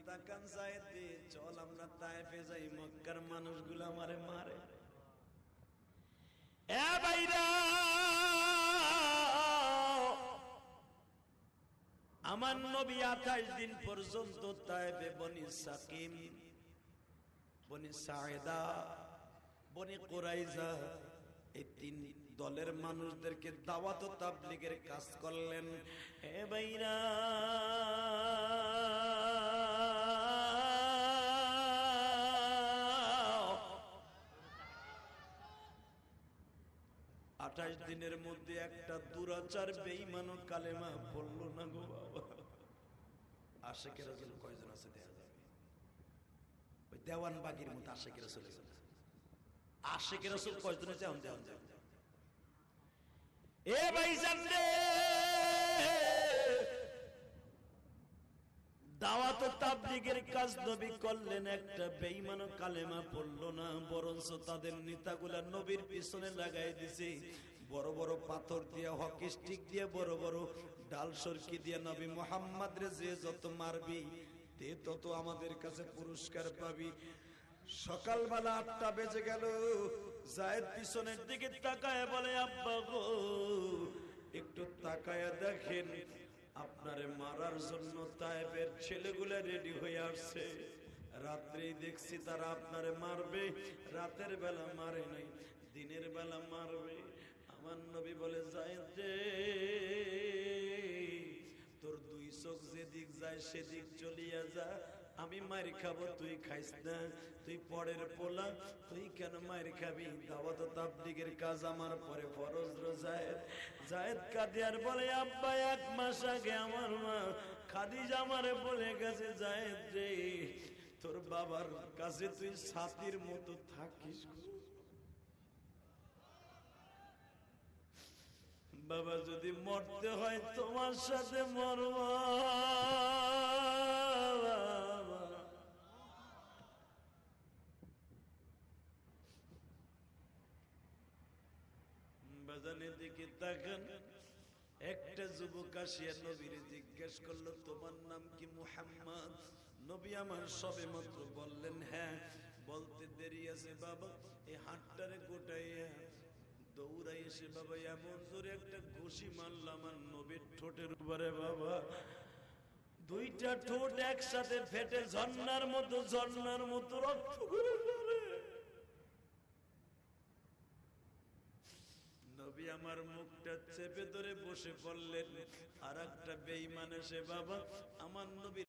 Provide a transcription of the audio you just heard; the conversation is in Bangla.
তাকান যাইতে, চল আমরা তায়েফে যাই, মক্কার মানুষগুলো আমারে মারে। এ ভাইরা, আমার নবী 28 দিন পর্যন্ত তায়েফে বনি সাকিম, বনি সায়েদা, বনি কুরাইজা এই 3 দলের মানুষদেরকে দাওয়াত ও তাবলীগের কাজ করলেন। হে ভাইরা, আঠাশ দিনের মধ্যে একটা দুরাচার বেঈমান কালেমা বলল না গো বাবা। আশিকের রাসূল কয়জন আছে দেখা যাবে, ওই দেওয়ান বাগির মতো আশিকের রাসূল। আশিকের রাসূল কয়জন আছে এখন দেওয়ান যাবে। এ ভাইজান রে, দাওয়াত ও তাবলীগের কাজ নবী করলেন, একটা বেঈমান কালেমা পড়ল না, বরঞ্চ তাদের নেতাগুলা নবীর পিছনে লাগাই দিছে বড় বড় পাথর দিয়ে, হকি স্টিক দিয়ে, বড় বড় ডাল সরকি দিয়ে। নবী মুহাম্মদ রে যে যত মারবি তে তত আমাদের কাছে পুরস্কার পাবি। সকালবেলা 8টা বেজে গেল, যায়েদ পিছনের দিকে তাকায় বলে, আব্বা গো একটু তাকায় দেখেন, আপনারে মারার জন্য তায়েফের ছেলেগুলা রেডি হয়ে আসছে। রাত্রেই দেখছি তারা আপনারে মারবে, রাতের বেলা মারে নাই, দিনের বেলা মারবে। আমার নবী বলে, যায়েদ রে, তোর 2 চোখ যেদিক যায় সেদিক চলিয়া যা, আমি মার খাবো, তুই খাইস না, তুই পরের পোলা, তুই কেন মার খাবি? দাওয়াত ও তাবলীগের কাজ আমার পরে ফরজ রোজায়। যায়েদ কাঁদে আর বলে, আব্বা 1 মাস আগে আমার মা খাদিজা আমারে বলে গেছে, যায়েদ রে তোর বাবার কাছে তুই ছাতির মতো থাকিস, বাবা যদি মরতে হয় তোমার সাথে মরব। বাজানের দিকে তাকান, একটা যুবক আসিয়া নবীরে জিজ্ঞেস করলো, তোমার নাম কি মুহাম্মদ? নবী আমার সবে মাত্র বললেন হ্যাঁ। বলতে দেরি আছে বাবা, এই হাতটারে গোটাইয়া দৌড়াই এসে বাবা এমন জোরে একটা ঘুষি মারলাম আমার নবীর ঠোঁটের উপরে বাবা, 2টা ঠোঁট একসাথে ফেটে ঝর্ণার মতো রক্ত করে ঝরে। নবী আমার মুখটা চেপে ধরে বসে পড়লেন। আর একটা বেঈমান এসে বাবা আমার নবী